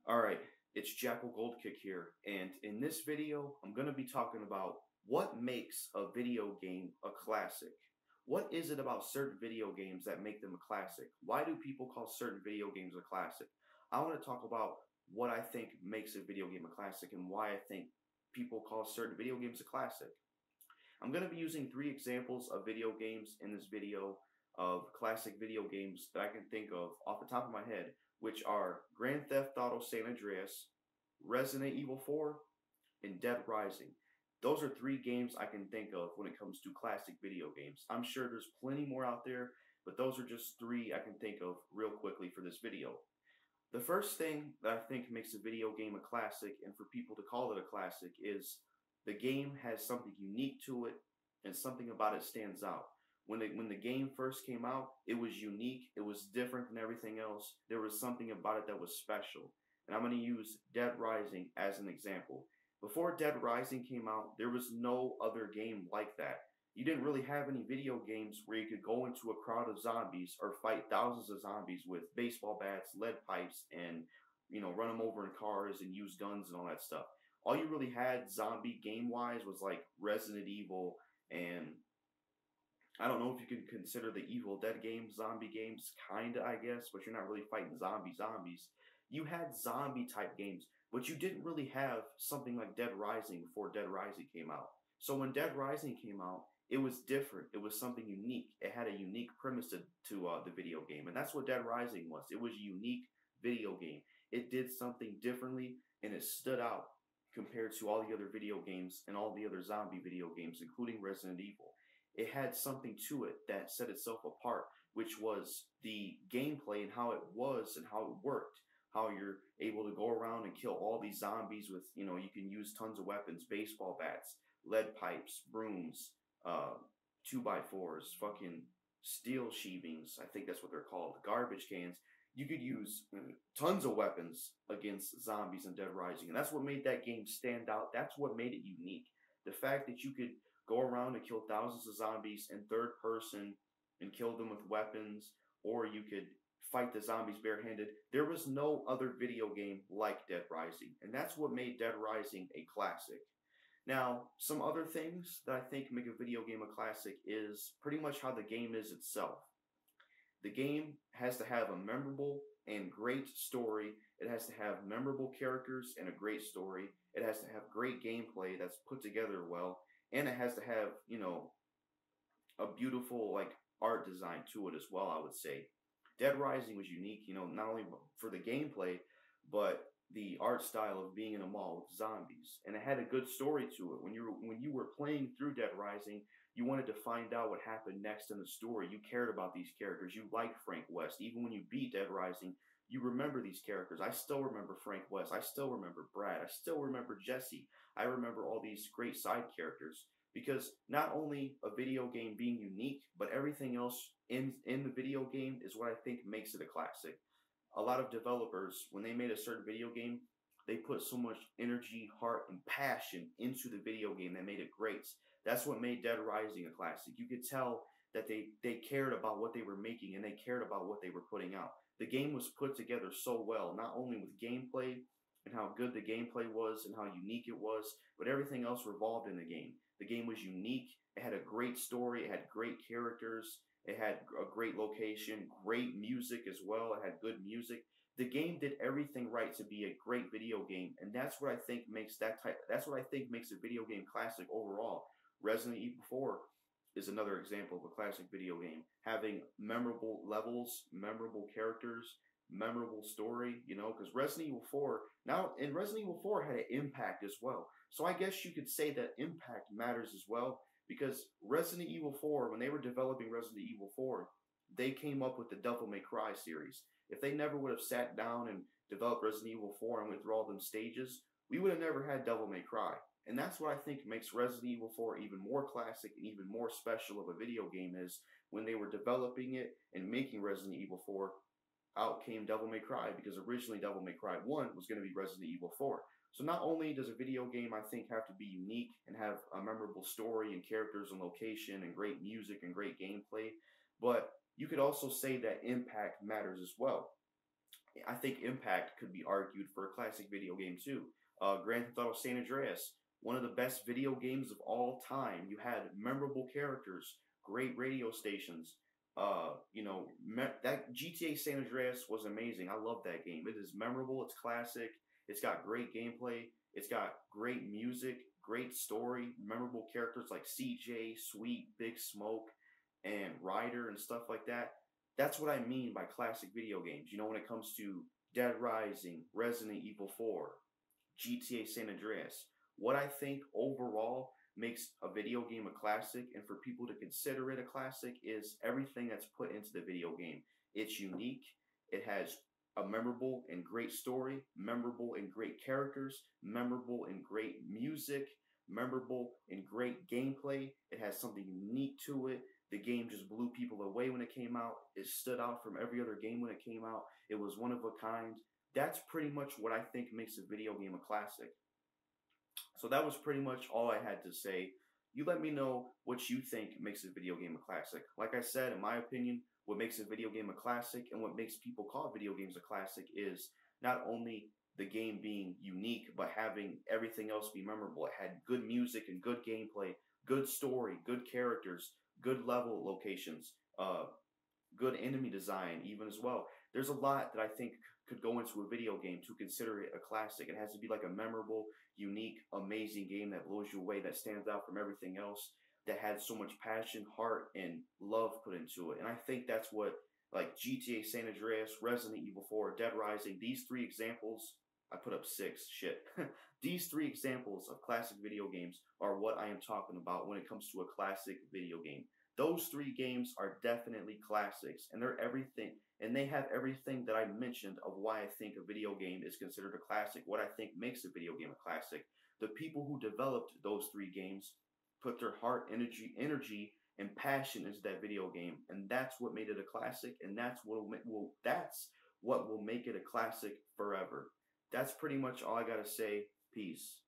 Alright, it's JackalGoldKick here, and in this video, I'm going to be talking about what makes a video game a classic. What is it about certain video games that make them a classic? Why do people call certain video games a classic? I want to talk about what I think makes a video game a classic and why I think people call certain video games a classic. I'm going to be using 3 examples of video games in this video of classic video games that I can think of off the top of my head, which are Grand Theft Auto San Andreas, Resident Evil 4, and Dead Rising. Those are 3 games I can think of when it comes to classic video games. I'm sure there's plenty more out there, but those are just 3 I can think of real quickly for this video. The first thing that I think makes a video game a classic, and for people to call it a classic, is the game has something unique to it and something about it stands out. When the game first came out, it was unique, it was different than everything else. There was something about it that was special. And I'm going to use Dead Rising as an example. Before Dead Rising came out, there was no other game like that. You didn't really have any video games where you could go into a crowd of zombies or fight thousands of zombies with baseball bats, lead pipes, and run them over in cars and use guns and all that stuff. All you really had zombie game-wise was like Resident Evil, and I don't know if you could consider the Evil Dead games zombie games, kinda, I guess, but you're not really fighting zombies. You had zombie-type games, but you didn't really have something like Dead Rising before Dead Rising came out. So when Dead Rising came out, it was different. It was something unique. It had a unique premise to the video game, and that's what Dead Rising was. It was a unique video game. It did something differently, and it stood out compared to all the other video games and all the other zombie video games, including Resident Evil. It had something to it that set itself apart, which was the gameplay and how it was and how it worked. How you're able to go around and kill all these zombies with, you can use tons of weapons, baseball bats, lead pipes, brooms, 2x4s, fucking steel sheavings, I think that's what they're called, garbage cans. You could use tons of weapons against zombies in Dead Rising, and that's what made that game stand out. That's what made it unique. The fact that you could go around and kill thousands of zombies in third person and kill them with weapons, or you could fight the zombies barehanded. There was no other video game like Dead Rising, and that's what made Dead Rising a classic. Now, some other things that I think make a video game a classic is pretty much how the game is itself. The game has to have a memorable and great story. It has to have memorable characters and a great story. It has to have great gameplay that's put together well. And it has to have, a beautiful, art design to it as well, I would say. Dead Rising was unique, not only for the gameplay, but the art style of being in a mall with zombies. And it had a good story to it. When you were playing through Dead Rising, you wanted to find out what happened next in the story. You cared about these characters. You liked Frank West. Even when you beat Dead Rising, you remember these characters. I still remember Frank West. I still remember Brad. I still remember Jesse. I remember all these great side characters. Because not only a video game being unique, but everything else in the video game is what I think makes it a classic. A lot of developers, when they made a certain video game, they put so much energy, heart, and passion into the video game that made it great. That's what made Dead Rising a classic. You could tell that they cared about what they were making and they cared about what they were putting out. The game was put together so well, not only with gameplay and how good the gameplay was and how unique it was, but everything else revolved in the game. The game was unique. It had a great story. It had great characters. It had a great location, great music as well. It had good music. The game did everything right to be a great video game, and that's what I think makes that's what I think makes a video game classic overall. Resident Evil 4 is another example of a classic video game, having memorable levels, memorable characters, memorable story, because Resident Evil 4, Resident Evil 4 had an impact as well. So I guess you could say that impact matters as well, because Resident Evil 4, when they were developing Resident Evil 4, they came up with the Devil May Cry series. If they never would have sat down and developed Resident Evil 4 and went through all them stages, we would have never had Devil May Cry. And that's what I think makes Resident Evil 4 even more classic and even more special of a video game is when they were developing it and making Resident Evil 4, out came Devil May Cry, because originally Devil May Cry 1 was going to be Resident Evil 4. So not only does a video game, I think, have to be unique and have a memorable story and characters and location and great music and great gameplay, but you could also say that impact matters as well. I think impact could be argued for a classic video game too. Grand Theft Auto San Andreas, one of the best video games of all time. You had memorable characters, great radio stations. That GTA San Andreas was amazing. I love that game. It is memorable. It's classic. It's got great gameplay. It's got great music, great story, memorable characters like CJ, Sweet, Big Smoke, and Ryder and stuff like that. That's what I mean by classic video games. When it comes to Dead Rising, Resident Evil 4, GTA San Andreas, what I think overall makes a video game a classic and for people to consider it a classic is everything that's put into the video game. It's unique. It has a memorable and great story, memorable and great characters, memorable and great music, memorable and great gameplay. It has something unique to it. The game just blew people away when it came out. It stood out from every other game when it came out. It was one of a kind. That's pretty much what I think makes a video game a classic. So that was pretty much all I had to say. You let me know what you think makes a video game a classic. Like I said, in my opinion, what makes a video game a classic and what makes people call video games a classic is not only the game being unique, but having everything else be memorable. It had good music and good gameplay, good story, good characters, good level locations, good enemy design even as well. There's a lot that I think could go into a video game to consider it a classic. It has to be like a memorable, unique, amazing game that blows you away, that stands out from everything else, that had so much passion, heart, and love put into it. And I think that's what like GTA San Andreas, Resident Evil 4, Dead Rising, these three examples, I put up 6, shit. These 3 examples of classic video games are what I am talking about when it comes to a classic video game. Those 3 games are definitely classics, and they're everything, and they have everything that I mentioned of why I think a video game is considered a classic, what I think makes a video game a classic. The people who developed those 3 games put their heart, energy, and passion into that video game, and that's what made it a classic, and that's what will make it a classic forever. That's pretty much all I gotta say. Peace.